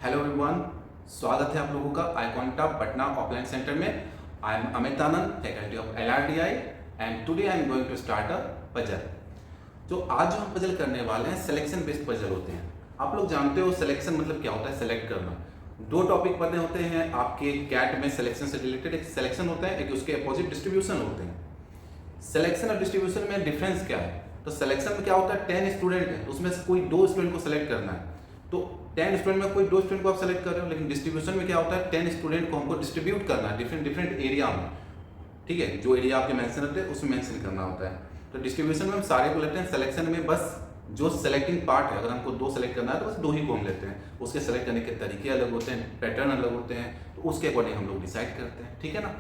Hello everyone, स्वागत है आप लोगों का आईकॉन्टा पटना ऑफलाइन सेंटर में। I am Amit Anand, faculty of LRDI and today I am going to start a puzzle. तो आज जो हम पजल करने वाले हैं सिलेक्शन बेस्ड पजल होते हैं। आप लोग जानते हो सिलेक्शन मतलब क्या होता है, सेलेक्ट करना। दो टॉपिक पढ़ने होते हैं आपके कैट में सिलेक्शन से रिलेटेड। एक सिलेक्शन होता है, एक उसके अपोजिट डिस्ट्रीब्यूशन होते हैं। सिलेक्शन और डिस्ट्रीब्यूशन में डिफरेंस क्या है? तो सिलेक्शन में क्या होता है, 10 स्टूडेंट है, उसमें से कोई 2 स्टूडेंट को सिलेक्ट करना है। तो 10 स्टूडेंट में कोई 2 स्टूडेंट को आप सेलेक्ट कर रहे हो। लेकिन डिस्ट्रीब्यूशन में क्या होता है, 10 स्टूडेंट को हमको डिस्ट्रीब्यूट करना है डिफरेंट एरिया में। ठीक है, जो एरिया आपके मेंशन होते हैं उसमें मेंशन करना होता है। तो डिस्ट्रीब्यूशन में हम सारे को लेते हैं, सिलेक्शन में बस जो सेलेक्टिंग पार्ट है, अगर हमको 2 सेलेक्ट करना है तो बस 2 ही को हम लेते हैं। उसके सेलेक्ट करने के तरीके अलग होते हैं, पैटर्न अलग होते हैं, तो उसके अकॉर्डिंग हम लोग डिसाइड करते हैं। ठीक है ना।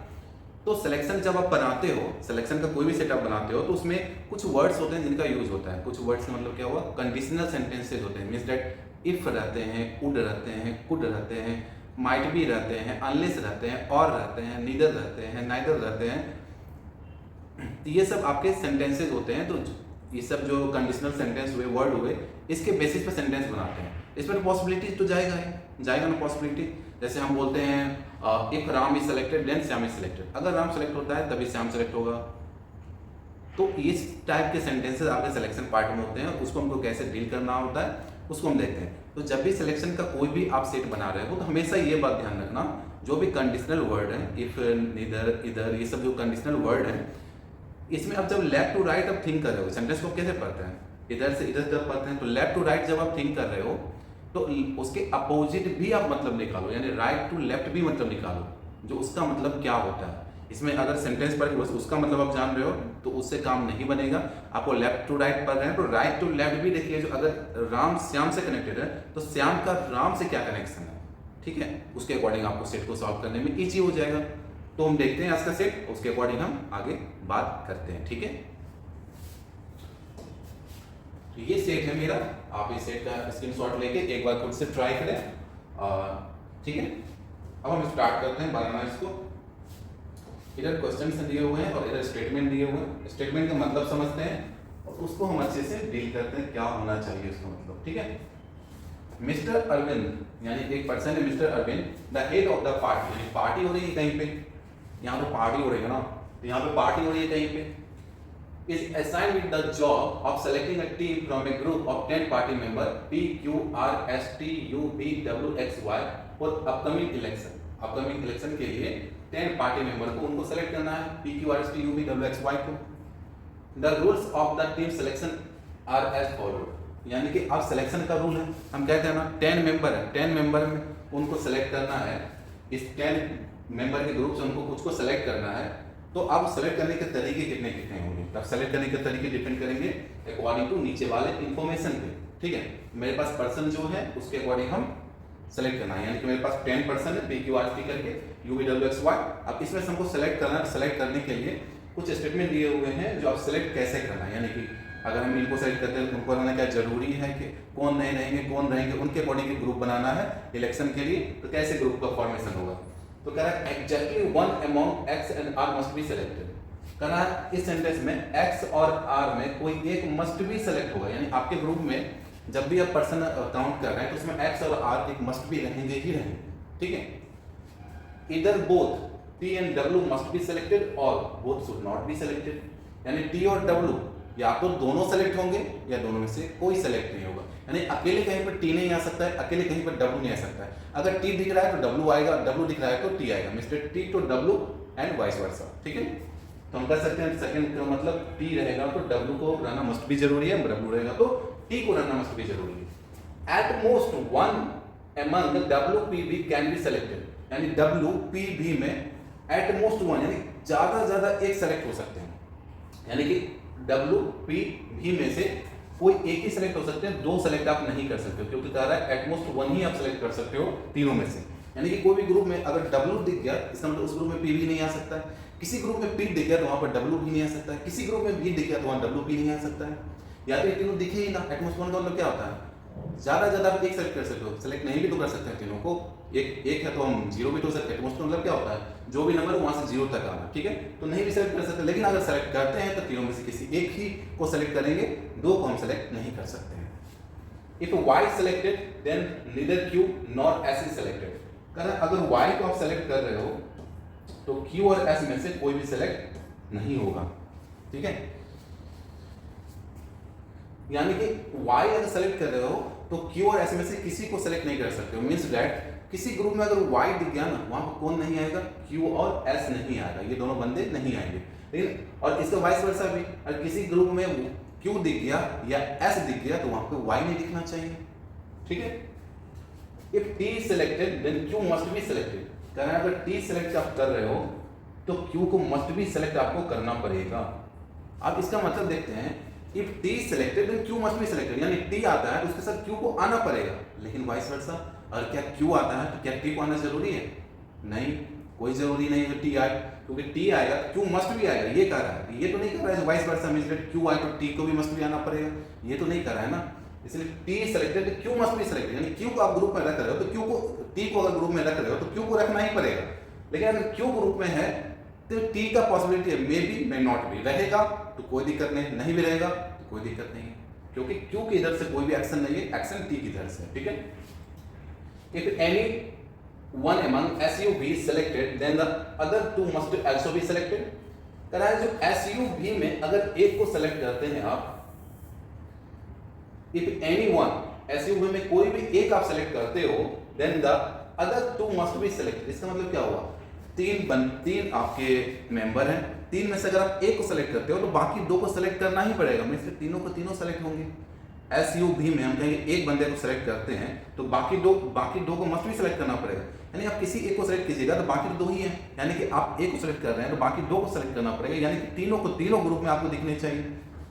तो सिलेक्शन जब आप बनाते हो, सिलेक्शन का कोई भी सेटअप बनाते हो, तो उसमें कुछ वर्ड्स होते हैं जिनका यूज होता है। कुछ वर्ड्स मतलब क्या हुआ, कंडीशनल सेंटेंसेज होते हैं। मीन्स दैट इफ रहते हैं, वुड रहते हैं, कुड रहते हैं, माइट बी रहते हैं, अनलेस रहते हैं, और रहते हैं, नीदर रहते हैं, नाइदर रहते हैं। ये सब आपके सेंटेंसेज होते हैं। तो ये सब जो कंडीशनल सेंटेंस हुए, वर्ड हुए, इसके बेसिस पे सेंटेंस बनाते हैं। इस पर पॉसिबिलिटी तो जाएगा ना पॉसिबिलिटी। जैसे हम बोलते हैं if Ram is selected then Shyam is selected. अगर राम सेलेक्ट होता है तभी श्याम सेलेक्ट होगा। तो इस टाइप के सेंटेंसेस आपके सिलेक्शन पार्ट में होते हैं। उसको हमको कैसे डील करना होता है उसको हम देखते हैं। तो जब भी सिलेक्शन का कोई भी आप सेट बना रहे हो तो हमेशा ये बात ध्यान रखना, जो भी कंडीशनल वर्ड है, इफ, नीदर, इधर, ये सब जो कंडीशनल वर्ड है, इसमें आप जब लेफ्ट टू राइट आप थिंक कर रहे हो, सेंटेंस को कैसे पढ़ते हैं, इधर से इधर तक पढ़ते हैं। तो लेफ्ट टू राइट जब आप थिंक कर रहे हो तो उसके अपोजिट भी आप मतलब निकालो, यानी राइट टू लेफ्ट भी मतलब निकालो, जो उसका मतलब क्या होता है। इसमें अगर सेंटेंस पढ़ के बस उसका मतलब आप जान रहे हो तो उससे काम नहीं बनेगा। आपको लेफ्ट टू राइट पढ़ रहे हैं तो राइट टू लेफ्ट भी देखिए। जो अगर राम श्याम से कनेक्टेड है तो श्याम का राम से क्या कनेक्शन है, ठीक है, उसके अकॉर्डिंग आपको सेट को सॉल्व करने में ईजी हो जाएगा। तो हम देखते हैं आज का सेट, उसके अकॉर्डिंग हम आगे बात करते हैं। ठीक है, तो ये सेट है मेरा। आप इस सेट का स्क्रीनशॉट लेके एक बार खुद से ट्राई करें। ठीक है, अब हम स्टार्ट करते हैं बनाना इसको। इधर क्वेश्चन दिए हुए हैं और इधर स्टेटमेंट दिए हुए हैं। स्टेटमेंट का मतलब समझते हैं और उसको हम अच्छे से डील करते हैं, क्या होना चाहिए उसका मतलब। ठीक है, मिस्टर अरविंद, यानी एक पर्सन है mister Arvind, the head of the party, यानी पार्टी हो रही है कहीं पे, यहाँ पे पार्टी हो रही है ना, तो यहाँ पे पार्टी हो रही है कहीं पे, is assigned with the job of selecting a team from a group of 10 party member P, Q, R, S, T, U, V, W, X, Y for upcoming election। Upcoming election के लिए 10 party member को उनको select करना है, P, Q, R, S, T, U, V, W, X, Y को। The rules of the team selection are as followed, यानी कि अब सिलेक्शन का रूल है, हम कहते हैं ना 10 मेंबर है, 10 मेंबर में उनको सेलेक्ट करना है। इस 10 मेंबर के ग्रुप से उनको कुछ को सेलेक्ट करना है। तो अब सेलेक्ट करने के तरीके कितने कितने होंगे, तब सेलेक्ट करने के तरीके डिपेंड करेंगे अकॉर्डिंग टू नीचे वाले इंफॉर्मेशन पे। ठीक है, मेरे पास पर्सन जो है उसके अकॉर्डिंग हम सेलेक्ट करना है, यानी कि मेरे पास 10 पर्सन है, P, Q, R, S, T करके, U, V, W, X, Y। अब इसमें से हमको सेलेक्ट करना है। सेलेक्ट करने के लिए कुछ स्टेटमेंट दिए हुए हैं जो आप सेलेक्ट कैसे करना है, यानी कि अगर हम इनको सेलेक्ट करते हैं तो उनको रहना क्या जरूरी है, कि कौन नहीं रहेंगे, कौन रहेंगे, उनके अकॉर्डिंग ग्रुप बनाना है इलेक्शन के लिए। तो कैसे ग्रुप का फॉर्मेशन होगा, तो कह रहा है exactly one among X and R must be selected. कह रहा है इस सेंटेंस में X और R में कोई एक मस्ट बी सेलेक्ट होगा, यानी आपके ग्रुप में जब भी आप पर्सन काउंट कर रहे हैं तो उसमें X और R एक मस्ट बी रहेंगे ही रहेंगे। ठीक है, इधर both T and W must be selected और both should not be selected, यानी T और W या तो दोनों सेलेक्ट होंगे या दोनों में से कोई सेलेक्ट नहीं होगा। यानी अकेले कहीं पर T नहीं आ सकता है, अकेले कहीं पर W नहीं आ सकता है। अगर T दिख रहा है तो W आएगा, W दिख रहा है तो T आएगा, mister T to W and vice versa. ठीक है, तो हम कह सकते हैं सेकंड का मतलब T रहेगा तो W को रहना मस्ट भी जरूरी है, W रहेगा तो T को रहना मस्ट भी जरूरी है। At most one among W, P, V can be selected, यानी W, P, V में एट मोस्ट वन, यानी ज्यादा एक सेलेक्ट हो सकते हैं, यानी कि W, P, V में से कोई एक ही सेलेक्ट हो सकते हैं, 2 सेलेक्ट आप नहीं कर सकते हो, क्योंकि कह रहा है एटमोस्ट 1 ही आप सेलेक्ट कर सकते हो तीनों में से। यानी कि कोई भी ग्रुप में अगर W दिख गया इसका मतलब उस ग्रुप में P भी नहीं आ सकता है, किसी ग्रुप में P दिख गया तो वहां पर W भी नहीं आ सकता है, किसी ग्रुप में V दिख गया तो वहां W भी नहीं आ सकता है, या तो ये तीनों दिखे ही ना। एटमोस्ट 1 का मतलब क्या होता है, ज्यादा आप एक सेलेक्ट कर सकते हो, सेलेक्ट नहीं भी तो कर सकते हैं तीनों को, एक है तो हम 0 भी तो सकते हैं। एटमोस्ट मतलब क्या होता है, जो भी नंबर वहां से 0 तक आना। ठीक है, तो नहीं भी सेलेक्ट कर सकते, लेकिन अगर सेलेक्ट करते हैं तो तीनों में से किसी एक ही को सेलेक्ट करेंगे, 2 को हम सेलेक्ट नहीं कर सकते हैं। If y selected then neither q nor s is selected। कह रहा अगर y को आप सेलेक्ट कर रहे हो तो q और s में से कोई भी सेलेक्ट नहीं होगा, ठीक है। यानी कि y अगर सेलेक्ट कर रहे हो तो q और s में से किसी को सेलेक्ट नहीं कर सकते हो। मींस दैट किसी ग्रुप में अगर y दिख गया ना, वहां पर कौन नहीं आएगा, q और s नहीं आएगा, ये दोनों बंदे नहीं आएंगे, ठीक। और इसका वाइस वर्सा भी, अगर किसी ग्रुप में q दिख गया या s दिख गया तो वहां पे y नहीं दिखना चाहिए, ठीक है। If t is selected then q must be selected। कहना है अगर t सेलेक्ट आप कर रहे हो तो q को मस्ट भी सेलेक्ट आपको करना पड़ेगा। अब इसका मतलब देखते हैं, if t is selected then q must be selected, यानी t आता है तो उसके साथ q को आना पड़ेगा, लेकिन वाइस वर्सा। और क्या q आता है तो क्या t को आना जरूरी है? नहीं, कोई जरूरी नहीं है t आए, क्योंकि t आएगा q मस्ट भी आएगा, ये कह रहा है। ये तो नहीं कह रहा है vice versa means that q आए तो t को भी मस्ट भी आना पड़ेगा, ये तो नहीं कर रहा है ना। इसलिए t selected q must be selected, यानी q को आप ग्रुप में रख रहे हो तो q को, t को अगर ग्रुप में रख रहे हो तो q को रखना ही पड़ेगा। लेकिन अगर q ग्रुप में है तो t का पॉसिबिलिटी है may be may not be, रहेगा तो कोई दिक्कत नहीं, नहीं भी रहेगा तो कोई दिक्कत नहीं है, क्योंकि q की इधर से कोई भी एक्शन नहीं है, एक्शन t की इधर से, ठीक है। If any one among SUV is selected, then the other two must also be selected। कह रहा है जो SUV में अगर एक को सेलेक्ट करते हैं आप, if anyone SUV में कोई भी एक आप सेलेक्ट करते हो, then the other two must be selected। इसका मतलब क्या हुआ, तीन आपके मेंबर हैं, तीन में से अगर आप एक को सेलेक्ट करते हो तो बाकी दो को सेलेक्ट करना ही पड़ेगा, मतलब तीनों को तीनों सेलेक्ट होंगे। SUV में हम कहेंगे एक बंदे को सेलेक्ट करते हैं तो बाकी दो को मस्ट भी सेलेक्ट करना पड़ेगा। यानी आप किसी एक को सेलेक्ट कीजिएगा तो बाकी तो दो ही हैं, यानी कि आप एक को सेलेक्ट कर रहे हैं तो बाकी दो को सेलेक्ट करना पड़ेगा, यानी कि तीनों को तीनों ग्रुप में आपको दिखने चाहिए।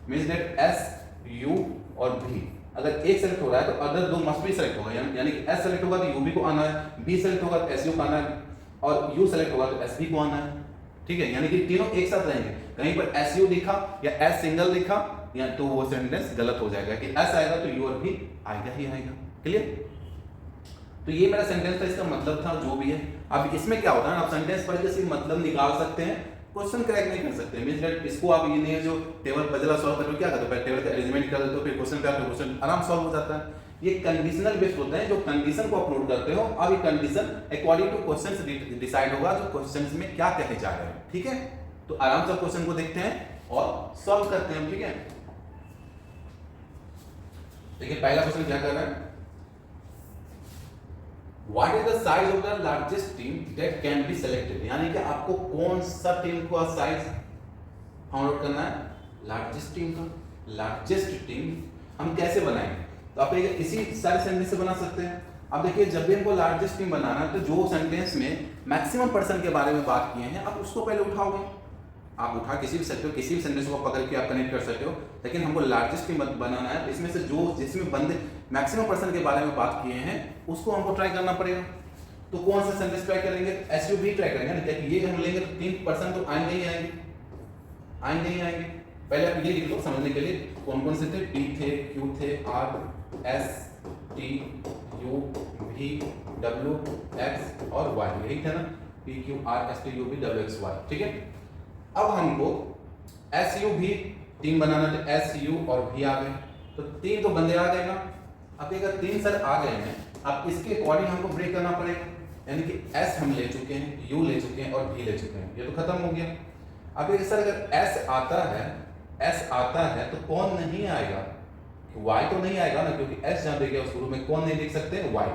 मींस दैट S, U और V, अगर एक सेलेक्ट हो रहा है तो अदर दो मस्ट भी सेलेक्ट होगा, यानी कि S सेलेक्ट होगा तो UV को आना है, B सेलेक्ट होगा तो SU को आना है, और U सेलेक्ट होगा तो SB को आना है, ठीक है। यानी कि तीनों एक साथ रहेंगे। कहीं पर SU दिखा या S सिंगल दिखा या तो वो सेंटेंस गलत हो जाएगा, कि S आएगा तो U और V आएगा ही आएगा, क्लियर। तो ये मेरा सेंटेंस था, इसका मतलब था जो भी है। अब इसमें क्या होता है, आप सेंटेंस पढ़ के सिर्फ मतलब निकाल सकते हैं, क्वेश्चन क्रैक नहीं कर सकते। मींस दैट इसको आप ये नहीं जो टेबल पजला सॉल्व करते हो, क्या करते हो, पहले टेबल का अरेंजमेंट कर देते हो, फिर क्वेश्चन का क्वेश्चन आराम सॉल्व हो जाता है। ये कंडीशनल बेस्ड होते हैं, जो कंडीशन को अपलोड करते हो, अब ये condition according two questions decide होगा जो क्वेश्चंस में क्या कहे जा रहे हैं, ठीक है। तो आराम से क्वेश्चन को देखते हैं और सॉल्व करते हैं, ठीक है। देखिए पहला क्वेश्चन क्या कर रहा है, what is the size of the largest team that can be selected. यानी कि आपको कौन सा टीम का साइज फाइंड आउट करना है, लार्जेस्ट टीम का। लार्जेस्ट टीम हम कैसे बनाएंगे, तो आप इसी सारे सेंटेंस से बना सकते हैं। अब देखिए जब भी हमको लार्जेस्ट टीम बनाना है तो जो सेंटेंस में मैक्सिमम पर्सन के बारे में बात किए हैं आप उसको पहले उठाओगे। आप उठा किसी भी सकते हो, किसी भी सेंटेंस को पकड़ के आप कनेक्ट कर सकते हो, लेकिन हमको लार्जेस्ट टीम बनाना है, इसमें से जो जिसमें बंदे मैक्सिमम पर्सन के बारे में बात किए हैं उसको हमको ट्राई करना पड़ेगा। तो कौन सा सेंटेंस ट्राई करेंगे, SUV ट्राई करेंगे ना, क्या ये हम लेंगे तो 3% तो आएंगे ही आएंगे, आएंगे ही आएंगे। पहले आप ये लिख लो समझने के लिए, कौन कौन से थे, P थे, Q थे, R, S, T, U, V, W, X और Y, यही था ना, P, Q, R, S, T, U, V, W, X, Y, ठीक है। अब हमको SUV टीम बनाना, तो S, U और V आ गए, तो तीन तो बंदे आ गए ना। अब अगर तीन सर आ गए हैं, अब इसके अकॉर्डिंग हमको ब्रेक करना पड़ेगा, यानी कि S हम ले चुके हैं, U ले चुके हैं और V ले चुके हैं, ये तो खत्म हो गया। अब एक सर अगर S आता है तो कौन नहीं आएगा, Y तो नहीं आएगा ना, क्योंकि S जहां पे गया उस ग्रुप में कौन नहीं लिख सकते, Y,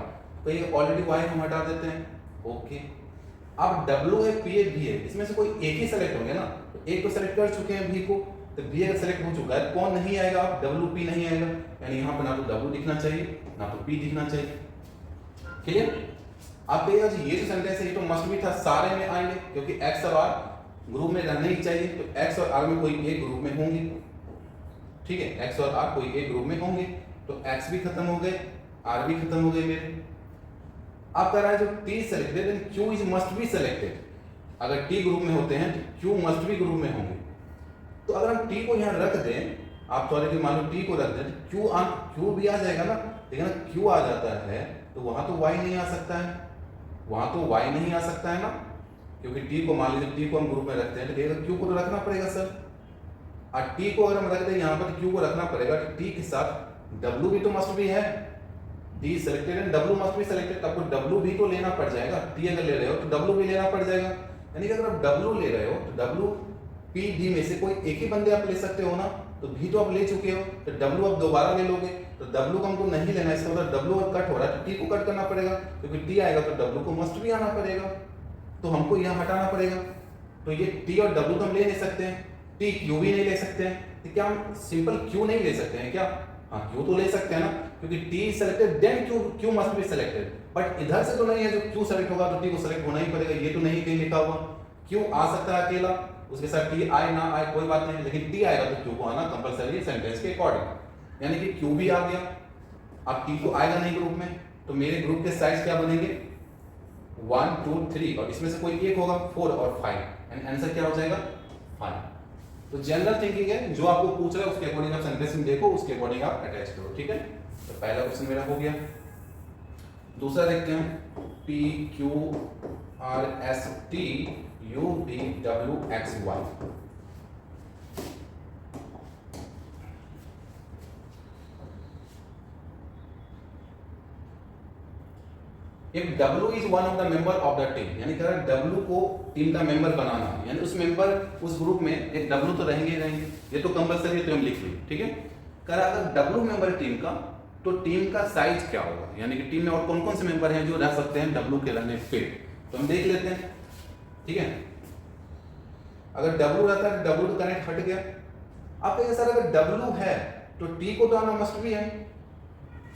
तो ये ऑलरेडी Y हम हटा देते हैं, ओके। अब W है, P है, V है, इसमें से कोई एक ही सेलेक्ट होंगे ना, तो एक को सेलेक्ट कर चुके हैं V को, तो V अगर सेलेक्ट हो चुका है कौन नहीं आएगा, WP नहीं आएगा, यानी यहाँ पर ना तो W दिखना चाहिए ना तो P दिखना चाहिए, क्लियर। आप ये जो सेंटेंस है ये तो मस्ट भी था, सारे में आएंगे क्योंकि X और R ग्रुप में रहने ही चाहिए, तो X और R में कोई एक ग्रुप में होंगे, ठीक है, X और R कोई एक ग्रुप में होंगे, तो X भी खत्म हो गए, R भी खत्म हो गए मेरे। अब कह रहा है जो T selected then Q is must be selected, अगर T ग्रुप में होते हैं तो Q मस्ट भी ग्रुप में होंगे। तो अगर हम T को यहाँ रख दें, आप सॉरी मान लो T को रख दें, Q भी आ जाएगा ना, लेकिन Q आ जाता है तो वहां तो Y नहीं आ सकता है, वहां तो Y नहीं आ सकता है ना, क्योंकि T को मान लीजिए T को हम ग्रुप में रखते हैं तो Q को तो रखना पड़ेगा सर, और T को अगर हम रख दें यहाँ पर Q को रखना पड़ेगा, तो T के साथ डब्ल्यू भी तो मस्ट भी है, D selected and W must be selected, आपको डब्ल्यू भी तो लेना पड़ जाएगा। टी अगर ले रहे हो तो डब्ल्यू भी लेना पड़ जाएगा, यानी कि अगर आप डब्ल्यू ले रहे हो तो डब्ल्यू पी डी में से कोई एक ही बंदे आप ले सकते हो ना, तो भी तो आप ले चुके हो, तो डब्ल्यू आप दोबारा ले लोगे, तो डब्ल्यू को हमको नहीं लेना, इसका मतलब डब्ल्यू कट हो रहा है तो टी को कट करना पड़ेगा, क्योंकि टी आएगा तो डब्ल्यू को मस्ट भी आना पड़ेगा, तो हमको यहाँ हटाना पड़ेगा। तो ये टी और डब्ल्यू तो हम ले नहीं सकते हैं, टी क्यू भी नहीं ले सकते हैं, तो क्या हम सिंपल क्यू नहीं ले सकते हैं क्या? हाँ क्यू तो ले सकते हैं ना, क्योंकि T selected then Q must be selected, but इधर से तो नहीं है जो क्यू सेलेक्ट होगा तो टी को सेलेक्ट होना ही पड़ेगा, ये तो नहीं कहीं लिखा हुआ। क्यू आ सकता है अकेला, उसके साथ टी आए ना आए कोई बात नहीं, लेकिन टी आएगा तो क्यू को आना कंपलसरी है सेंटेंस के अकॉर्डिंग, यानी कि क्यू भी आ गया, अब टी को आएगा नहीं ग्रुप में, तो मेरे ग्रुप के साइज क्या बनेंगे 1 2 3 और इसमें से कोई एक होगा 4 और 5, एंड आंसर क्या हो जाएगा 5। तो जनरल थिंकिंग है, जो आपको पूछ रहा है उसके अकॉर्डिंग आप सेंटेंस में देखो, उसके अकॉर्डिंग आप अटैच करो, ठीक है। तो पहला क्वेश्चन मेरा हो गया। दूसरा देखते हैं P Q R S T U V W X Y। If W is one of the member of the team, यानी कह रहा W को टीम का मेंबर बनाना, यानी उस मेंबर उस ग्रुप में एक W तो रहेंगे ही रहेंगे, ये तो कंपलसरी है तो हम लिख ली, ठीक है। कह रहा अगर W मेंबर टीम का तो टीम का साइज क्या होगा, यानी कि टीम में और कौन कौन से मेंबर हैं जो रह सकते हैं W के रहने पे, तो हम देख लेते हैं, ठीक है। अगर W रहता है तो W तो कनेक्ट हट गया। आप कहेंगे सर अगर W है तो T को तो आना मस्ट भी है,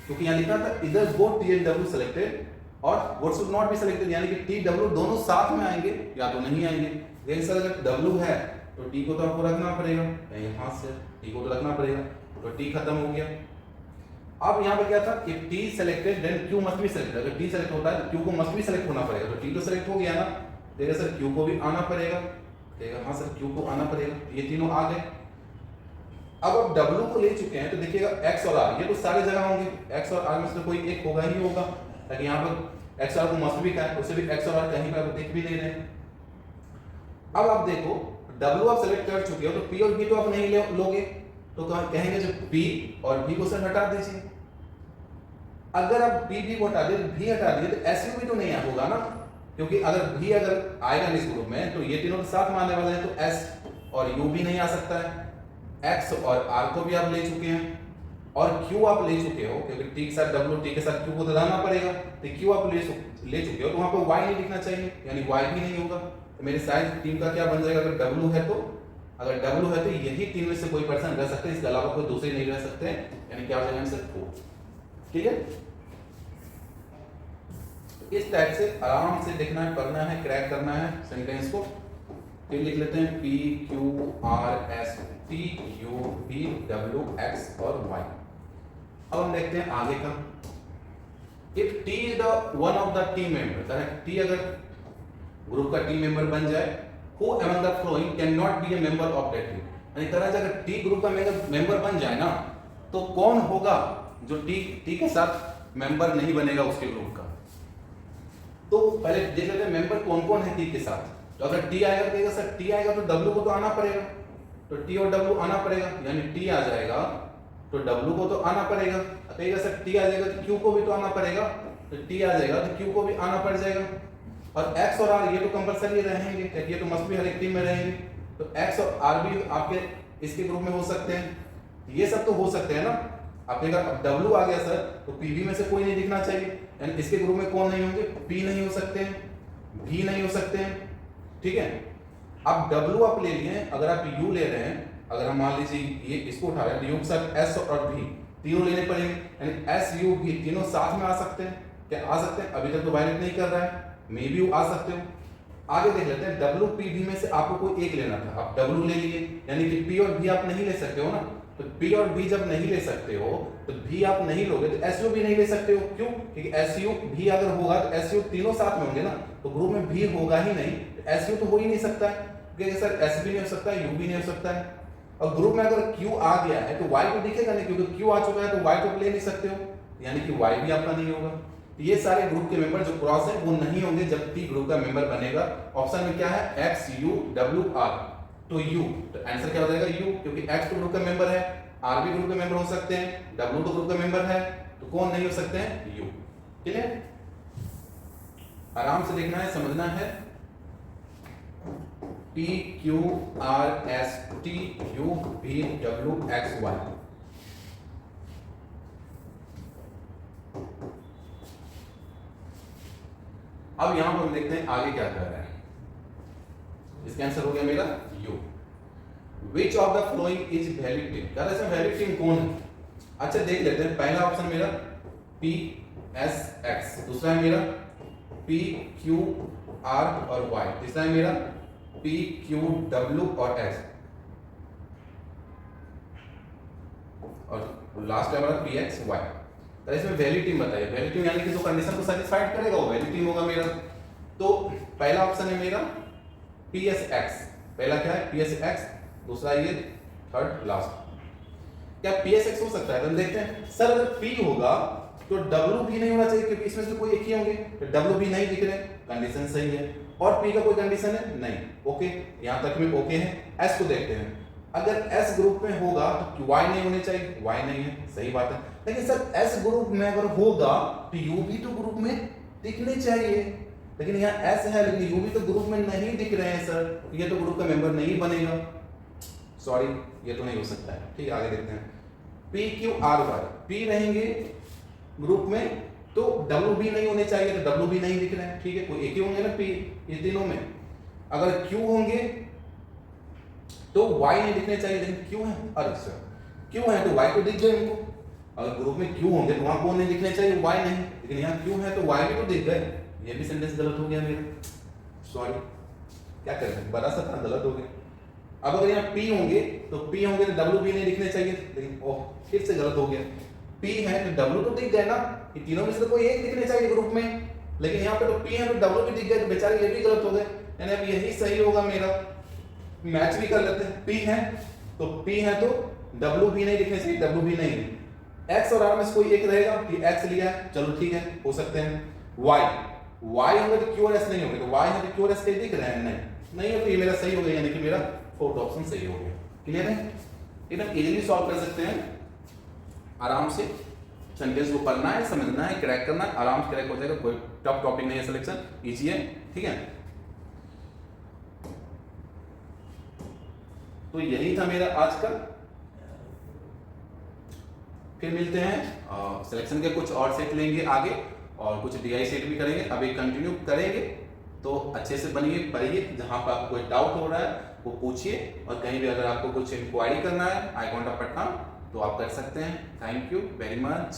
क्योंकि यहाँ लिखा था इधर both T and W selected और what should not be selected, यानी कि T W दोनों साथ में आएंगे या तो नहीं आएंगे। लेकिन सर अगर W है तो T को तो आपको रखना पड़ेगा, यहाँ से T को तो रखना पड़ेगा, तो T खत्म हो गया। अब यहाँ पे क्या था कि T selected then Q must be selected, अगर T सेलेक्ट होता है तो Q को मस्ट भी सेलेक्ट होना पड़ेगा, तो T तो सेलेक्ट हो गया ना, देखिए सर Q को भी आना पड़ेगा, देखिए हाँ सर Q को आना पड़ेगा, ये तीनों आ गए। अब आप W को ले चुके हैं तो देखिएगा X और R ये तो सारी जगह होंगे, X और R में से कोई एक होगा ही होगा, ताकि यहाँ पर एक्स आर को मस्ट भी कहा है, उससे भी एक्स और आर कहीं पर देख भी नहीं रहे। अब आप देखो W आप सेलेक्ट कर चुके हो तो P और B तो आप नहीं लोगे, तो कहेंगे जो P और B को सर हटा दीजिए। अगर आप P को हटा दिए तो V हटा दिए तो SU भी तो नहीं होगा ना, क्योंकि अगर V अगर आएगा इस ग्रुप में तो ये तीनों साथ में आने वाले हैं, तो S और U भी नहीं आ सकता है। X और R को भी आप ले चुके हैं और Q आप ले चुके हो, क्योंकि T के साथ W T के साथ Q को तो लाना पड़ेगा, तो Q आप ले चुके हो तो वहां पर Y नहीं लिखना चाहिए, यानी Y भी नहीं होगा। तो मेरे साइज टीम का क्या बन जाएगा, अगर W है तो, अगर W है तो यही टीम में से कोई पर्सन रह सकते हैं, इसके अलावा कोई दूसरे नहीं रह सकते हैं, यानी क्या हो जाएगा आंसर 4, ठीक है। तो इस टाइप से आराम से देखना है, पढ़ना है, क्रैक करना है सेंटेंस को। फिर लिख लेते हैं P Q R S T U V W X और Y। अब हम देखते हैं आगे का। If T is the one of the team member, correct, T अगर ग्रुप का टीम मेंबर बन जाए, who among the following cannot be a member of that team, यानी करेक्ट अगर T ग्रुप का मेंबर बन जाए ना, तो कौन होगा जो T के साथ मेंबर नहीं बनेगा उसके ग्रुप का। तो पहले देख लेते हैं मेंबर कौन कौन है T के साथ। तो अगर T आएगा तो सर T आएगा तो W को तो आना पड़ेगा, तो T और W आना पड़ेगा, यानी T आ जाएगा तो W को तो आना पड़ेगा, कहेगा सर T आ जाएगा तो Q को भी तो आना पड़ेगा, तो T आ जाएगा तो Q को भी आना पड़ जाएगा। और X और R ये तो कंपलसरी रहेंगे, क्योंकि ये तो मस्ट भी हर एक टीम में रहेंगे, तो X और R भी आपके इसके ग्रुप में हो सकते हैं, ये सब तो हो सकते हैं ना। आपके अगर W आ गया सर तो PV में से कोई नहीं दिखना चाहिए, यानी इसके ग्रुप में कौन नहीं होंगे, P नहीं हो सकते हैं, V नहीं हो सकते हैं, ठीक है। अब W आप ले लिए, अगर आप U ले रहे हैं, अगर हम मान लीजिए ये इसको उठा रहे हैं तो U के साथ S और V तीनों लेने पड़ेंगे, यानी S U V तीनों साथ में आ सकते हैं, क्या आ सकते हैं, अभी तक तो वायलेट नहीं कर रहा है, मे भी आ सकते हो। आगे देख लेते हैं W P V में से आपको कोई एक लेना था, आप W ले लिए, यानी कि P और V आप नहीं ले सकते हो ना, तो P और V जब नहीं ले सकते हो तो V आप नहीं लोगे तो SU भी नहीं ले सकते हो, क्यों, क्योंकि SU V अगर होगा तो SU तीनों साथ में होंगे ना, तो ग्रुप में V होगा ही नहीं, तो SU तो हो ही नहीं सकता है, क्योंकि सर S भी नहीं हो सकता है, U भी नहीं हो सकता है। और ग्रुप में अगर Q आ गया है तो Y तो दिखेगा नहीं, क्योंकि Q आ चुका है तो Y तो ले नहीं सकते हो, यानी कि Y भी आपका नहीं होगा। तो ये सारे ग्रुप के मेंबर जो क्रॉस है वो नहीं होंगे जब T ग्रुप का मेंबर बनेगा। ऑप्शन में क्या है, X U W R, तो U, तो आंसर क्या हो जाएगा U, क्योंकि X तो ग्रुप का मेंबर है, आर भी ग्रुप के मेंबर हो सकते हैं, डब्ल्यू तो ग्रुप का मेंबर है, तो कौन नहीं हो सकते हैं, यू। क्लियर? आराम से देखना है, समझना है। P Q R S T U V W X Y। अब यहां पर हम देखते हैं आगे क्या कर रहा है। इसका आंसर हो गया मेरा U। Which of the following is valid team? क्या इसमें valid team कौन है? अच्छा देख लेते हैं। पहला ऑप्शन मेरा P S X, दूसरा है मेरा P Q R और Y, तीसरा है मेरा P Q W और S, और लास्ट है हमारा P X Y। तो इसमें वैलिड टीम बताइए। वैलिड टीम यानी कि जो कंडीशन को सेटिस्फाइड करेगा वो वैलिड टीम होगा मेरा। तो पहला ऑप्शन है मेरा P S X। पहला क्या है, P S X, दूसरा ये थर्ड लास्ट। क्या P S X हो सकता है? तो हम देखते हैं। सर अगर P होगा तो W भी नहीं होना चाहिए, क्योंकि इसमें से कोई एक ही होंगे, तो W भी नहीं दिख रहे, कंडीशन सही है। और P का कोई कंडीशन है नहीं, ओके, यहां तक में ओके है। S को देखते हैं। अगर S ग्रुप में होगा तो Y नहीं होने चाहिए, Y नहीं है, सही बात है। लेकिन सर S ग्रुप में अगर होगा तो U भी तो ग्रुप में दिखने चाहिए, लेकिन यहाँ S है लेकिन U भी तो ग्रुप में नहीं दिख रहे हैं सर, ये तो ग्रुप का मेंबर नहीं बनेगा, सॉरी ये तो नहीं हो सकता है। ठीक है, आगे देखते हैं। P Q R Y, P रहेंगे ग्रुप में तो W भी नहीं होने चाहिए, तो W भी नहीं दिख रहे हैं, ठीक है, कोई एक ही होंगे ना P ये तीनों में। अगर Q होंगे तो Y नहीं दिखने चाहिए, लेकिन Q है, अरे सर Q है तो Y तो दिख गए हमको। अगर ग्रुप में Q होंगे तो वहां कौन नहीं दिखने चाहिए, Y नहीं, लेकिन यहाँ Q है तो Y भी तो दिख गए। ये भी सेंटेंस गलत हो गया मेरा, सॉरी, क्या करें, बड़ा सा था, गलत हो गया। अब अगर यहाँ P होंगे तो P होंगे तो W भी नहीं दिखने चाहिए, लेकिन ओह फिर से गलत हो गया। P है तो W तो दिख गए ना, ये तीनों में से तो कोई एक दिखने चाहिए ग्रुप में, लेकिन यहाँ पे तो P है तो W भी दिख गए, तो बेचारे ये भी गलत हो गए, यानी अब यही सही होगा मेरा। मैच भी कर लेते हैं। P है तो W भी नहीं दिखने चाहिए, W भी नहीं, X और R में से कोई एक रहेगा, ये X लिया है, चलो ठीक है, हो सकते हैं। Y होंगे तो Q और S नहीं होंगे, तो Y है तो Q और S कहीं दिख रहे हैं, नहीं है, तो ये मेरा सही हो गया, यानी कि मेरा फोर्थ ऑप्शन सही हो गया। क्लियर है? एकदम इजीली सॉल्व कर सकते हैं, आराम से सेंटेंस को पढ़ना है, समझना है, क्रैक करना है, आराम से क्रैक हो जाएगा, कोई टफ टॉपिक नहीं है, सिलेक्शन इजी है, ठीक है। तो यही था मेरा आज का, फिर मिलते हैं सिलेक्शन के कुछ और सेट लेंगे आगे, और कुछ DI सेट भी करेंगे, अभी कंटिन्यू करेंगे। तो अच्छे से बनिए, पढ़िए, जहां पर आपको कोई डाउट हो रहा है वो पूछिए, और कहीं भी अगर आपको कुछ इंक्वायरी करना है आई कॉन्टैक्ट पटना तो आप कर सकते हैं। Thank you very much.